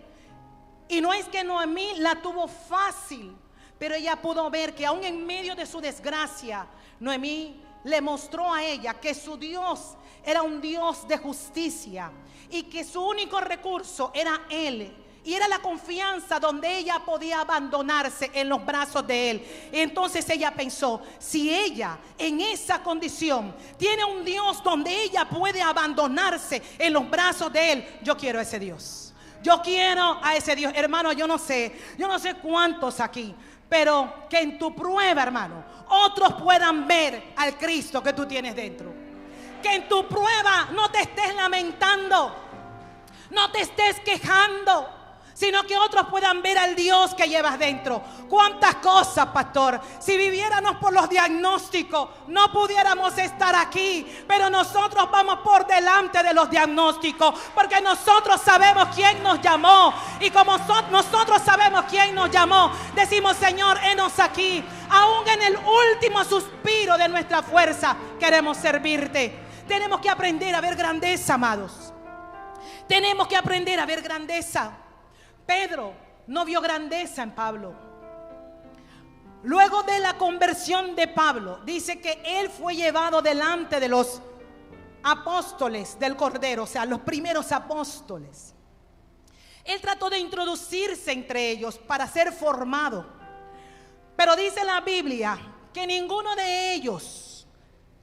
Y no es que Noemí la tuvo fácil, pero ella pudo ver que aún en medio de su desgracia, Noemí le mostró a ella que su Dios era un Dios de justicia y que su único recurso era Él. Y era la confianza donde ella podía abandonarse en los brazos de Él. Y entonces ella pensó, si ella en esa condición tiene un Dios donde ella puede abandonarse en los brazos de Él, yo quiero a ese Dios. Yo quiero a ese Dios. Hermano, yo no sé cuántos aquí, pero que en tu prueba, hermano, otros puedan ver al Cristo que tú tienes dentro. Que en tu prueba no te estés lamentando, no te estés quejando, sino que otros puedan ver al Dios que llevas dentro. ¿Cuántas cosas, pastor? Si viviéramos por los diagnósticos, no pudiéramos estar aquí. Pero nosotros vamos por delante de los diagnósticos, porque nosotros sabemos quién nos llamó. Y como nosotros sabemos quién nos llamó, decimos, Señor, henos aquí. Aún en el último suspiro de nuestra fuerza, queremos servirte. Tenemos que aprender a ver grandeza, amados. Tenemos que aprender a ver grandeza. Pedro no vio grandeza en Pablo. Luego de la conversión de Pablo, dice que él fue llevado delante de los apóstoles del Cordero, o sea, los primeros apóstoles. Él trató de introducirse entre ellos para ser formado. Pero dice la Biblia que ninguno de ellos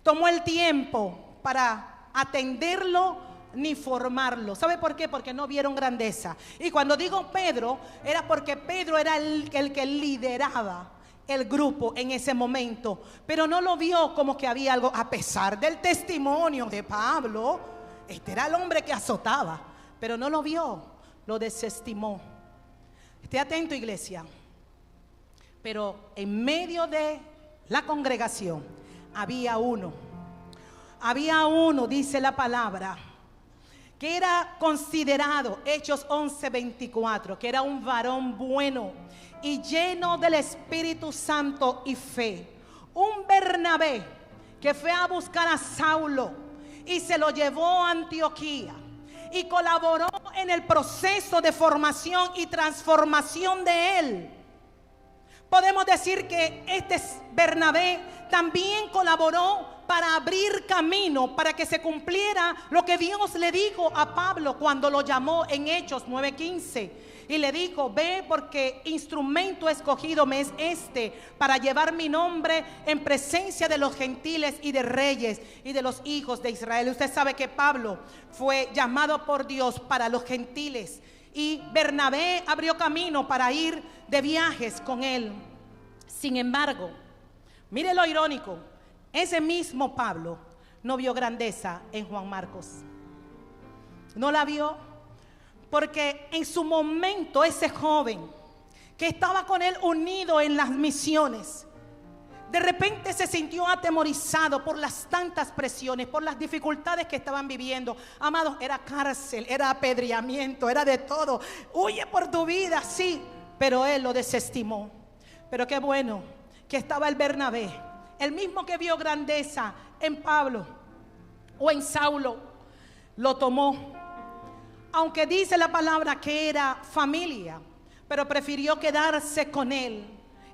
tomó el tiempo para atenderlo ni formarlo. ¿Sabe por qué? Porque no vieron grandeza. Y cuando digo Pedro, era porque Pedro era el que lideraba el grupo en ese momento, pero no lo vio como que había algo. A pesar del testimonio de Pablo, este era el hombre que azotaba, pero no lo vio, lo desestimó. Esté atento, iglesia. Pero en medio de la congregación había uno, dice la palabra, que era considerado, Hechos 11:24, que era un varón bueno y lleno del Espíritu Santo y fe. Un Bernabé que fue a buscar a Saulo y se lo llevó a Antioquía y colaboró en el proceso de formación y transformación de él. Podemos decir que Bernabé también colaboró para abrir camino, para que se cumpliera lo que Dios le dijo a Pablo cuando lo llamó en Hechos 9:15. Y le dijo: ve, porque instrumento escogido me es para llevar mi nombre en presencia de los gentiles y de reyes y de los hijos de Israel. Usted sabe que Pablo fue llamado por Dios para los gentiles, y Bernabé abrió camino para ir de viajes con él. Sin embargo, mire lo irónico, ese mismo Pablo no vio grandeza en Juan Marcos. No la vio, porque en su momento ese joven que estaba con él unido en las misiones, de repente se sintió atemorizado por las tantas presiones, por las dificultades que estaban viviendo. Amados, era cárcel, era apedreamiento, era de todo. Huye por tu vida, sí, pero él lo desestimó. Pero qué bueno que estaba el Bernabé, el mismo que vio grandeza en Pablo o en Saulo, lo tomó. Aunque dice la palabra que era familia, pero prefirió quedarse con él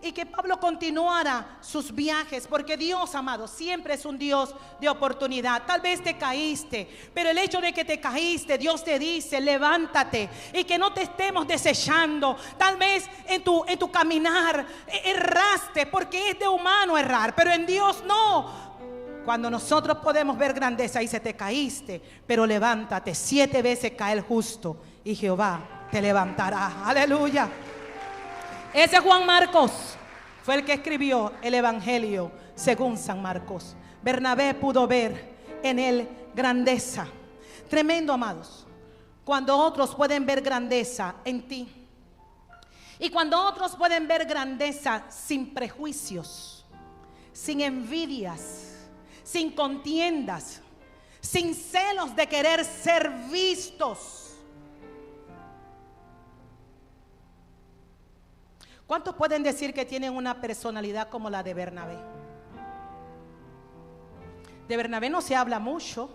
y que Pablo continuara sus viajes, porque Dios, amado, siempre es un Dios de oportunidad. Tal vez te caíste, pero el hecho de que te caíste, Dios te dice: levántate, y que no te estemos desechando. Tal vez en tu caminar erraste, porque es de humano errar, pero en Dios no. Cuando nosotros podemos ver grandeza, dice: te caíste, pero levántate. 7 veces cae el justo y Jehová te levantará. Aleluya. Ese Juan Marcos fue el que escribió el Evangelio según San Marcos. Bernabé pudo ver en él grandeza. Tremendo, amados, cuando otros pueden ver grandeza en ti, y cuando otros pueden ver grandeza sin prejuicios, sin envidias, sin contiendas, sin celos de querer ser vistos. ¿Cuántos pueden decir que tienen una personalidad como la de Bernabé? De Bernabé no se habla mucho,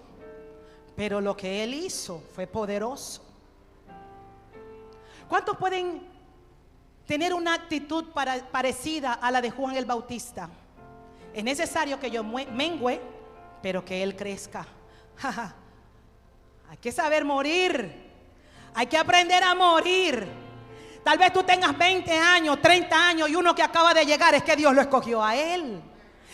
pero lo que él hizo fue poderoso. ¿Cuántos pueden tener una actitud parecida a la de Juan el Bautista? Es necesario que yo mengüe, pero que él crezca. Hay que saber morir. Hay que aprender a morir. Tal vez tú tengas 20 años, 30 años, y uno que acaba de llegar, es que Dios lo escogió a él.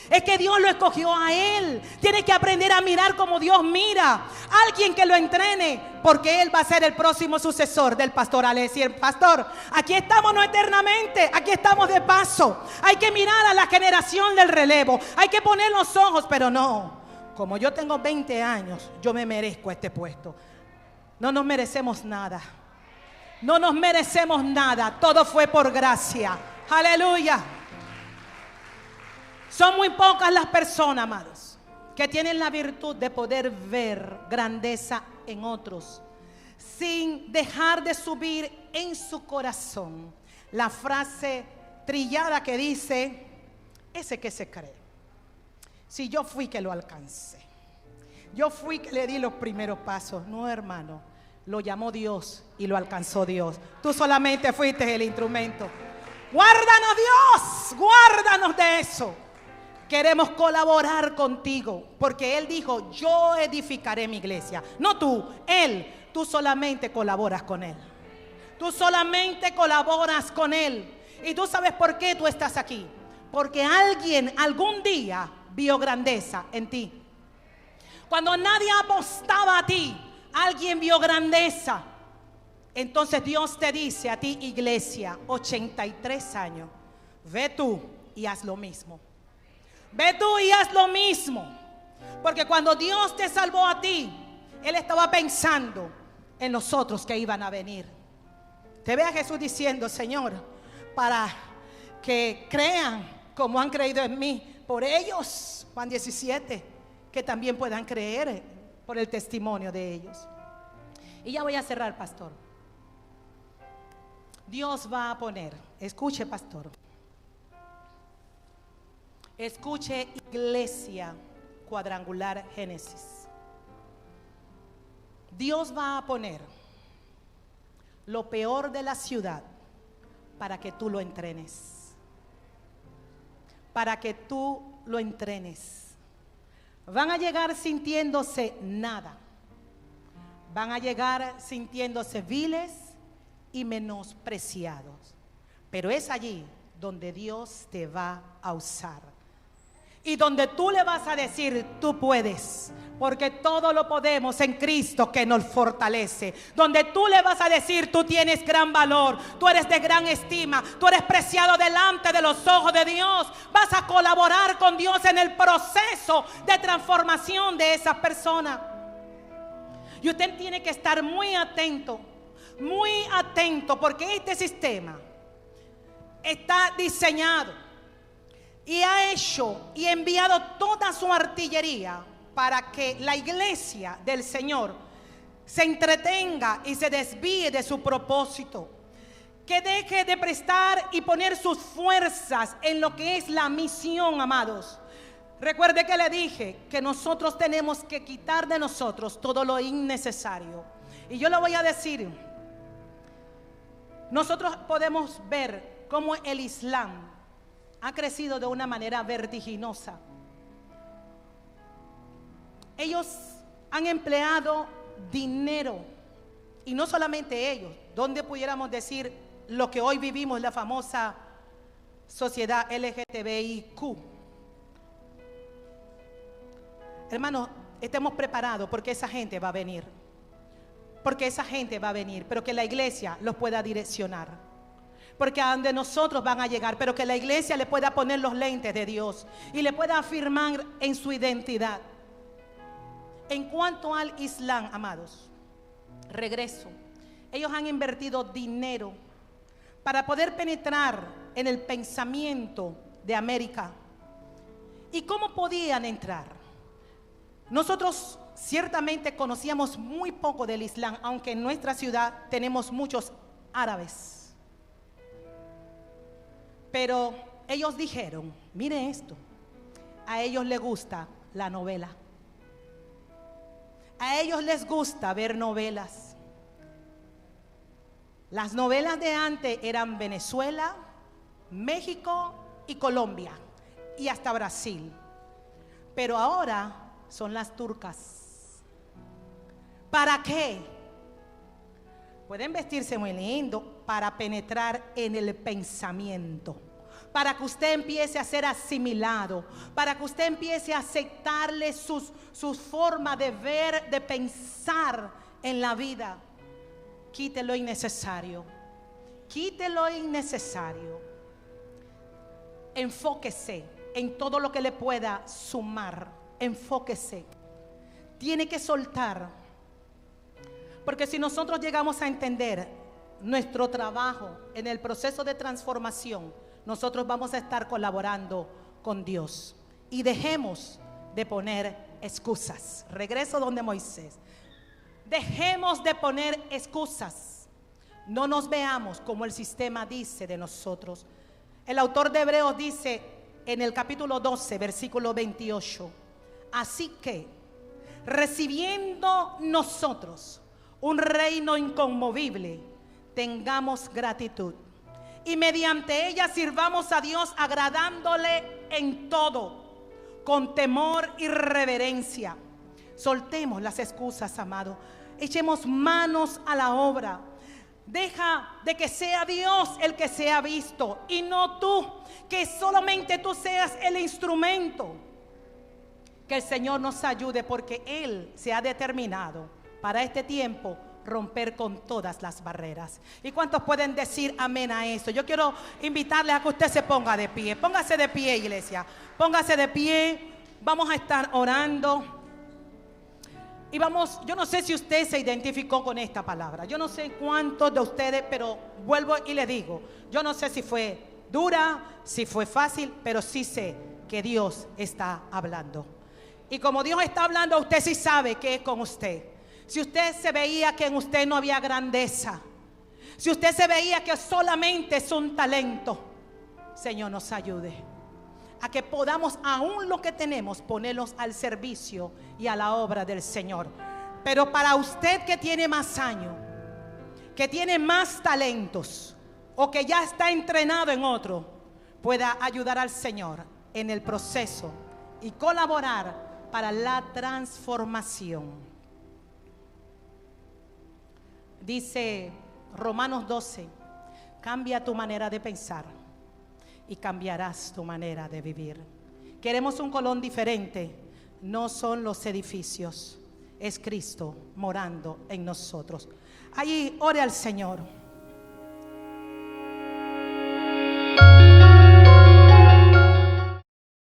Es que Dios lo escogió a él. Tienes que aprender a mirar como Dios mira. Alguien que lo entrene, porque él va a ser el próximo sucesor del pastor. Al decir: pastor, aquí estamos no eternamente, aquí estamos de paso. Hay que mirar a la generación del relevo. Hay que poner los ojos, pero no. Como yo tengo 20 años, yo me merezco este puesto. No nos merecemos nada. No nos merecemos nada. Todo fue por gracia. Aleluya. Son muy pocas las personas, amados, que tienen la virtud de poder ver grandeza en otros sin dejar de subir en su corazón la frase trillada que dice: ese que se cree, si yo fui que lo alcancé, yo fui que le di los primeros pasos. No, hermano, lo llamó Dios y lo alcanzó Dios. Tú solamente fuiste el instrumento. Guárdanos, Dios, guárdanos de eso. Queremos colaborar contigo, porque Él dijo: yo edificaré mi iglesia. No tú, Él. Tú solamente colaboras con Él. Tú solamente colaboras con Él. Y tú sabes por qué tú estás aquí. Porque alguien algún día vio grandeza en ti. Cuando nadie apostaba a ti, alguien vio grandeza. Entonces Dios te dice a ti, iglesia, 83 años, ve tú y haz lo mismo. Ve tú y haz lo mismo. Porque cuando Dios te salvó a ti, Él estaba pensando en los otros que iban a venir. Te ve a Jesús diciendo: Señor, para que crean como han creído en mí, por ellos, Juan 17, que también puedan creer por el testimonio de ellos. Y ya voy a cerrar, pastor. Dios va a poner, escuche, pastor, escuche, iglesia cuadrangular Génesis. Dios va a poner lo peor de la ciudad para que tú lo entrenes. Para que tú lo entrenes. Van a llegar sintiéndose nada. Van a llegar sintiéndose viles y menospreciados. Pero es allí donde Dios te va a usar. Y donde tú le vas a decir, tú puedes, porque todo lo podemos en Cristo que nos fortalece. Donde tú le vas a decir, tú tienes gran valor, tú eres de gran estima, tú eres preciado delante de los ojos de Dios. Vas a colaborar con Dios en el proceso de transformación de esa persona. Y usted tiene que estar muy atento, porque este sistema está diseñado y ha hecho y enviado toda su artillería para que la iglesia del Señor se entretenga y se desvíe de su propósito, que deje de prestar y poner sus fuerzas en lo que es la misión, amados. Recuerde que le dije que nosotros tenemos que quitar de nosotros todo lo innecesario. Y yo le voy a decir, nosotros podemos ver cómo el Islam ha crecido de una manera vertiginosa. Ellos han empleado dinero, y no solamente ellos, donde pudiéramos decir lo que hoy vivimos, la famosa sociedad LGTBIQ. Hermanos, estemos preparados porque esa gente va a venir. Porque esa gente va a venir, pero que la iglesia los pueda direccionar. Porque a donde nosotros van a llegar, pero que la iglesia le pueda poner los lentes de Dios y le pueda afirmar en su identidad. En cuanto al Islam, amados, regreso. Ellos han invertido dinero para poder penetrar en el pensamiento de América. ¿Y cómo podían entrar? Nosotros ciertamente conocíamos muy poco del Islam, aunque en nuestra ciudad tenemos muchos árabes. Pero ellos dijeron, mire esto, a ellos les gusta la novela. A ellos les gusta ver novelas. Las novelas de antes eran Venezuela, México y Colombia, y hasta Brasil. Pero ahora son las turcas. ¿Para qué? Pueden vestirse muy lindo para penetrar en el pensamiento, para que usted empiece a ser asimilado, para que usted empiece a aceptarle sus formas de ver, de pensar en la vida. Quite lo innecesario, quite lo innecesario. Enfóquese en todo lo que le pueda sumar. Enfóquese. Tiene que soltar. Porque si nosotros llegamos a entender nuestro trabajo en el proceso de transformación, nosotros vamos a estar colaborando con Dios. Y dejemos de poner excusas. Regreso donde Moisés. Dejemos de poner excusas. No nos veamos como el sistema dice de nosotros. El autor de Hebreos dice en el capítulo 12, versículo 28. Así que, recibiendo nosotros un reino inconmovible, tengamos gratitud y mediante ella sirvamos a Dios agradándole en todo, con temor y reverencia. Soltemos las excusas, amado. Echemos manos a la obra. Deja de que sea Dios el que sea visto y no tú, que solamente tú seas el instrumento. Que el Señor nos ayude, porque Él se ha determinado para este tiempo romper con todas las barreras. ¿Y cuántos pueden decir amén a eso? Yo quiero invitarles a que usted se ponga de pie. Póngase de pie, iglesia. Póngase de pie. Vamos a estar orando. Y vamos, yo no sé si usted se identificó con esta palabra. Yo no sé cuántos de ustedes, pero vuelvo y le digo, yo no sé si fue dura, si fue fácil, pero sí sé que Dios está hablando. Y como Dios está hablando, usted sí sabe que es con usted. Si usted se veía que en usted no había grandeza, si usted se veía que solamente es un talento, Señor, nos ayude a que podamos, aún lo que tenemos, ponerlos al servicio y a la obra del Señor. Pero para usted que tiene más años, que tiene más talentos o que ya está entrenado en otro, pueda ayudar al Señor en el proceso y colaborar para la transformación. Dice Romanos 12, cambia tu manera de pensar y cambiarás tu manera de vivir. Queremos un Colón diferente. No son los edificios, es Cristo morando en nosotros. Allí ore al Señor.